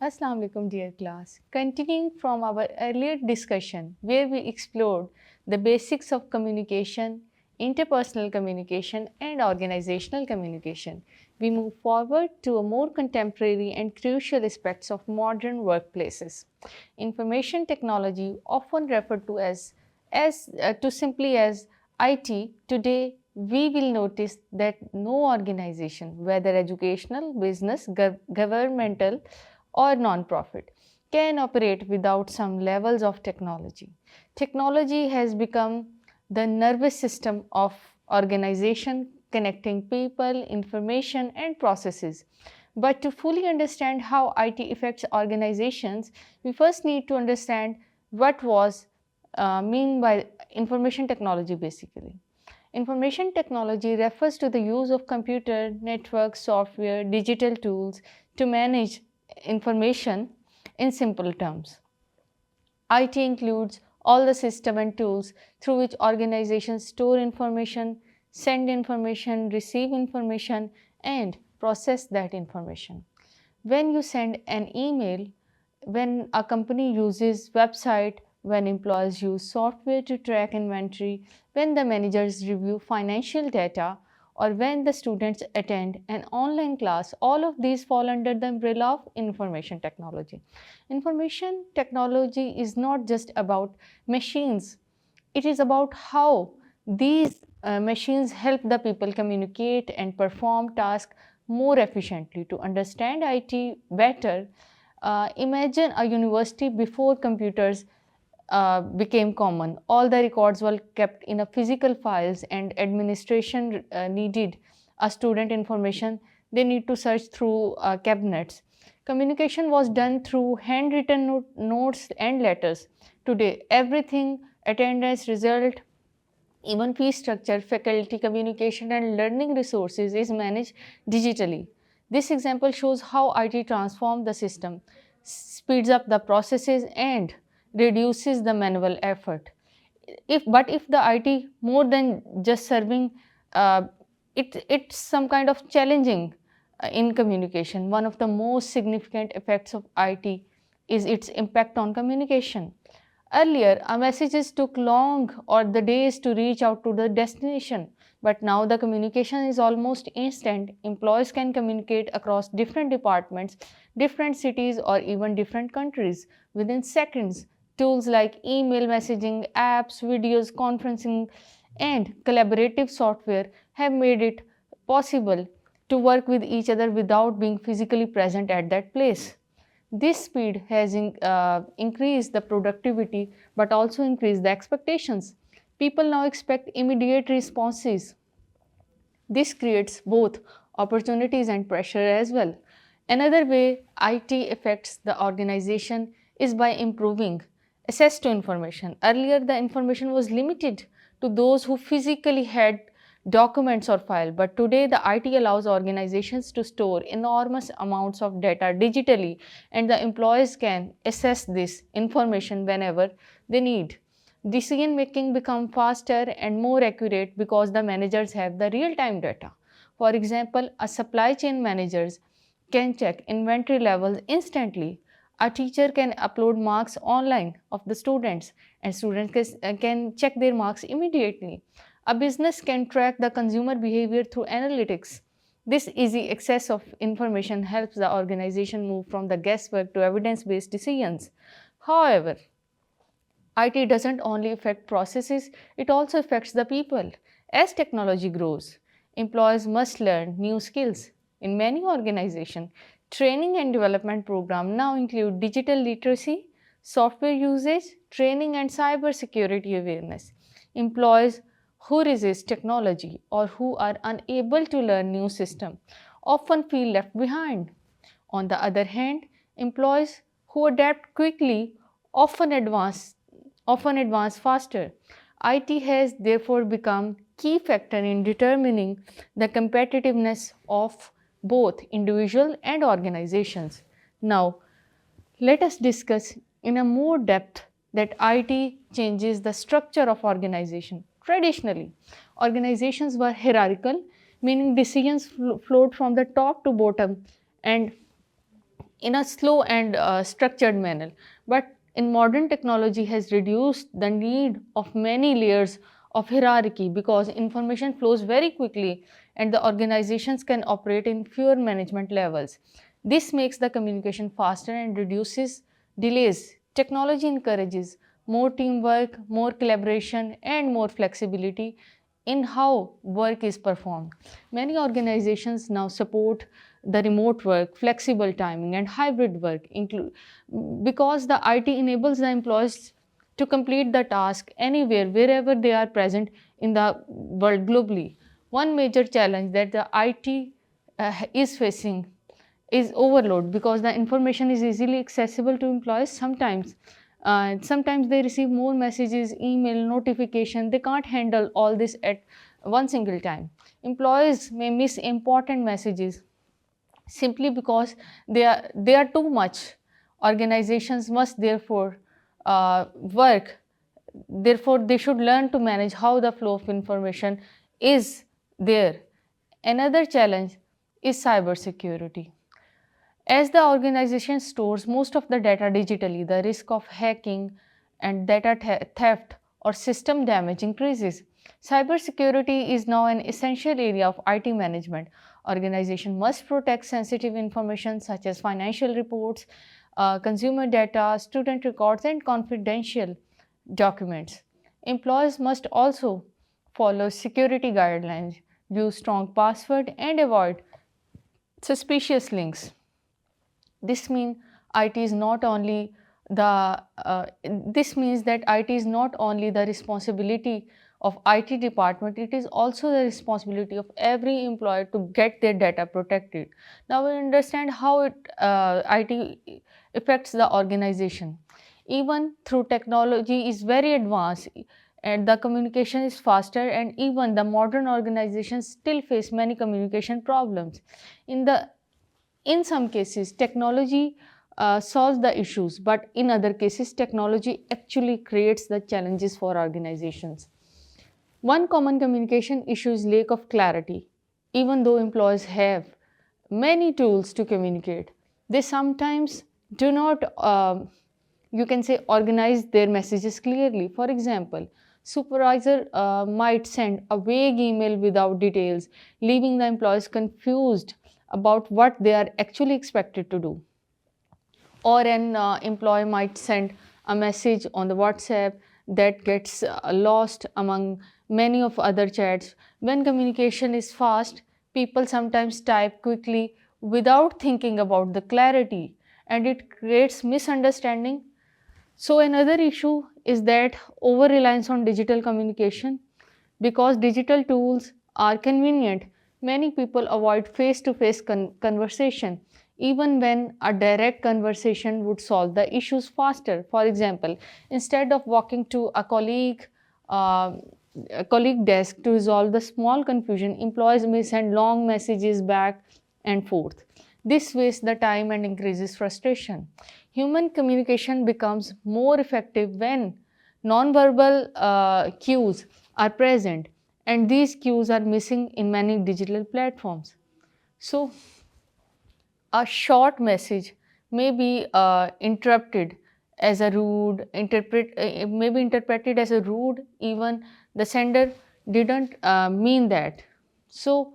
Assalamu alaikum dear class. Continuing from our earlier discussion where we explored the basics of communication, interpersonal communication and organizational communication, we move forward to a more contemporary and crucial aspects of modern workplaces. Information technology, often referred to to simply as IT, today we will notice that no organization, whether educational, business, governmental, or non-profit, can operate without some levels of technology. Technology has become the nervous system of organization, connecting people, information, and processes. But to fully understand how IT affects organizations, we first need to understand what was mean by information technology basically. Information technology refers to the use of computer, network, software, digital tools to manage information in simple terms. IT includes all the system and tools through which organizations store information, send information, receive information, and process that information. When you send an email, when a company uses website, when employees use software to track inventory, when the managers review financial data, or when the students attend an online class, all of these fall under the umbrella of information technology. Information technology is not just about machines, it is about how these machines help the people communicate and perform tasks more efficiently. To understand IT better, imagine a university before computers became common. All the records were kept in a physical files, and administration needed a student information. They need to search through cabinets. Communication was done through handwritten notes and letters. Today, everything, attendance, result, even fee structure, faculty communication, and learning resources is managed digitally. This example shows how IT transforms the system, speeds up the processes, and reduces the manual effort. If the IT more than just serving, uh, it's some kind of challenging in communication. One of the most significant effects of IT is its impact on communication. Earlier, our messages took long or the days to reach out to the destination, but now the communication is almost instant. Employees can communicate across different departments, different cities, or even different countries within seconds. Tools like email messaging, apps, videos, conferencing, and collaborative software have made it possible to work with each other without being physically present at that place. This speed has increased the productivity but also increased the expectations. People now expect immediate responses. This creates both opportunities and pressure as well. Another way IT affects the organization is by improving access to information. Earlier, the information was limited to those who physically had documents or files, but today the IT allows organizations to store enormous amounts of data digitally, and the employees can access this information whenever they need. Decision making become faster and more accurate because the managers have the real time data. For example, a supply chain managers can check inventory levels instantly. A teacher can upload marks online of the students, and students can check their marks immediately. A business can track the consumer behavior through analytics. This easy access of information helps the organization move from the guesswork to evidence based decisions. However, IT doesn't only affect processes, it also affects the people. As technology grows, employees must learn new skills. In many organizations, training and development programs now include digital literacy, software usage, training, and cybersecurity awareness. Employees who resist technology or who are unable to learn new systems often feel left behind. On the other hand, employees who adapt quickly often advance often advance faster. IT has therefore become key factor in determining the competitiveness of both individual and organizations. Now, let us discuss in a more depth that IT changes the structure of organization. Traditionally, organizations were hierarchical, meaning decisions flowed from the top to bottom, and in a slow and structured manner. But in modern technology has reduced the need of many layers of hierarchy because information flows very quickly and the organizations can operate in fewer management levels. This makes the communication faster and reduces delays. Technology encourages more teamwork, more collaboration, and more flexibility in how work is performed. Many organizations now support the remote work, flexible timing, and hybrid work, because the IT enables the employees to complete the task anywhere, wherever they are present in the world globally. One major challenge that the IT is facing is overload because the information is easily accessible to employees. Sometimes they receive more messages, email, notification. They can't handle all this at one single time. Employees may miss important messages simply because they are too much. Organizations must therefore work. Therefore, they should learn to manage how the flow of information is there. Another challenge is cybersecurity. As the organization stores most of the data digitally, the risk of hacking and data theft or system damage increases. Cybersecurity is now an essential area of IT management. Organization must protect sensitive information such as financial reports, consumer data, student records, and confidential documents. Employees must also follow security guidelines, use strong password, and avoid suspicious links. This means IT is not only this means that IT is not only the responsibility of IT department, it is also the responsibility of every employee to get their data protected. Now we understand how IT affects the organization. Even through technology is very advanced and the communication is faster, and even the modern organizations still face many communication problems. In the in some cases technology solves the issues, but in other cases technology actually creates the challenges for organizations. One common communication issue is lack of clarity. Even though employees have many tools to communicate, they sometimes do not you can say organize their messages clearly. For example, supervisor might send a vague email without details, leaving the employees confused about what they are actually expected to do. Or an employee might send a message on the WhatsApp that gets lost among many of other chats. When communication is fast, people sometimes type quickly without thinking about the clarity, and it creates misunderstanding. So another issue is that over reliance on digital communication. Because digital tools are convenient, many people avoid face to face conversation, even when a direct conversation would solve the issues faster. For example, instead of walking to uh, a colleague desk to resolve the small confusion, employees may send long messages back and forth. This wastes the time and increases frustration. Human communication becomes more effective when nonverbal cues are present, and these cues are missing in many digital platforms. So, a short message may be interrupted as a rude interpret it may be interpreted as a rude, even the sender didn't mean that. So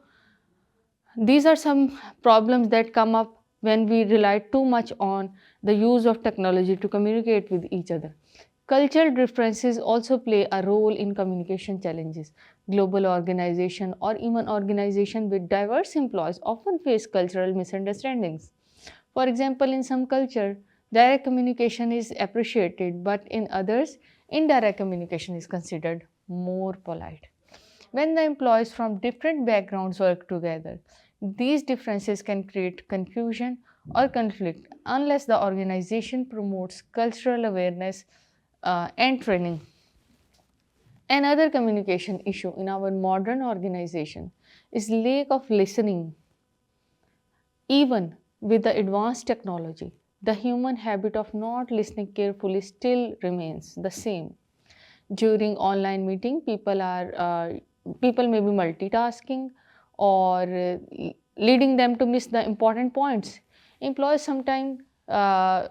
these are some problems that come up when we rely too much on the use of technology to communicate with each other. Cultural differences also play a role in communication challenges. Global organization or even organization with diverse employees often face cultural misunderstandings. For example, in some culture, direct communication is appreciated, but in others, indirect communication is considered more polite. When the employees from different backgrounds work together, these differences can create confusion or conflict unless the organization promotes cultural awareness and training. Another communication issue in our modern organization is lack of listening. Even with the advanced technology, the human habit of not listening carefully still remains the same. During online meeting, people may be multitasking or leading them to miss the important points. Employees sometimes are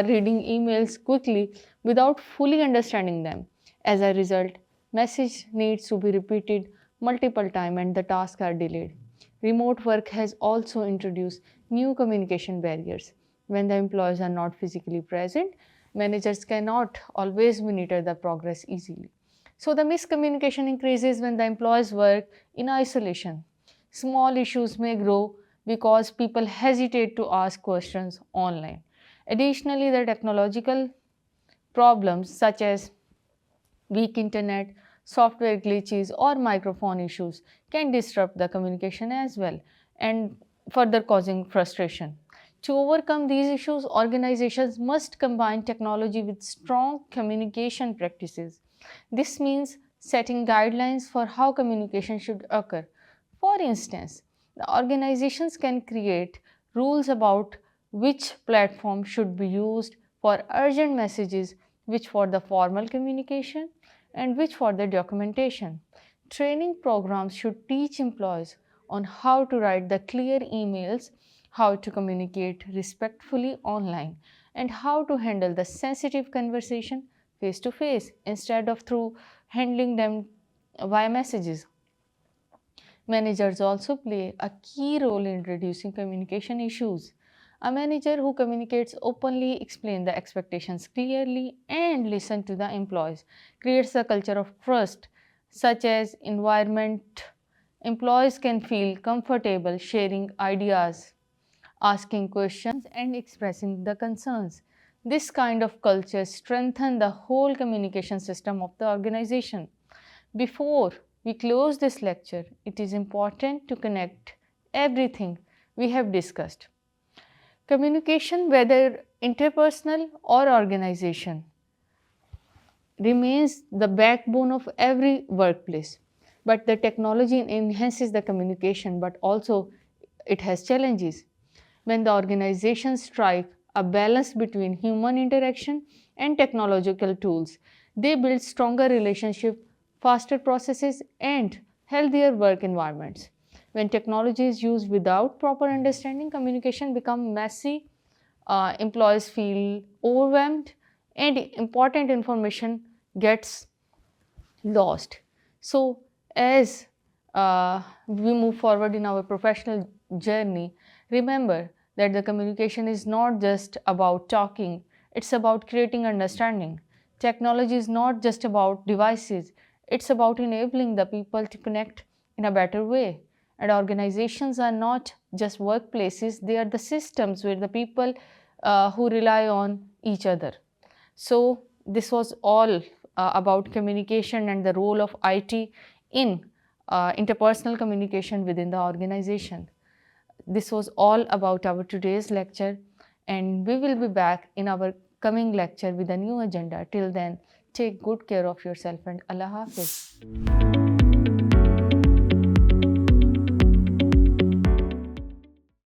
reading emails quickly without fully understanding them. As a result, message needs to be repeated multiple times and the tasks are delayed. Remote work has also introduced new communication barriers. When the employees are not physically present, managers cannot always monitor the progress easily. So, the miscommunication increases when the employees work in isolation. Small issues may grow because people hesitate to ask questions online. Additionally, the technological problems such as weak internet, software glitches, or microphone issues can disrupt the communication as well and further causing frustration. To overcome these issues, organizations must combine technology with strong communication practices. This means setting guidelines for how communication should occur. For instance, the organizations can create rules about which platform should be used for urgent messages, which for the formal communication, and which for the documentation. Training programs should teach employees on how to write the clear emails, how to communicate respectfully online, and how to handle the sensitive conversation face to face instead of through handling them via messages. Managers also play a key role in reducing communication issues. A manager who communicates openly, explains the expectations clearly, and listens to the employees creates a culture of trust, such as environment. Employees can feel comfortable sharing ideas, asking questions, and expressing the concerns. This kind of culture strengthens the whole communication system of the organization. Before we close this lecture, it is important to connect everything we have discussed. Communication, whether interpersonal or organization, remains the backbone of every workplace. But the technology enhances the communication, but also it has challenges. When the organizations strike a balance between human interaction and technological tools, they build stronger relationships, faster processes, and healthier work environments. When technology is used without proper understanding, communication becomes messy, employees feel overwhelmed, and important information gets lost. So, as we move forward in our professional journey, remember that the communication is not just about talking, it's about creating understanding. Technology is not just about devices, it's about enabling the people to connect in a better way. And organizations are not just workplaces, they are the systems where the people who rely on each other. So, this was all about communication and the role of IT in interpersonal communication within the organization. This was all about our today's lecture, and we will be back in our coming lecture with a new agenda. Till then, take good care of yourself and Allah Hafiz.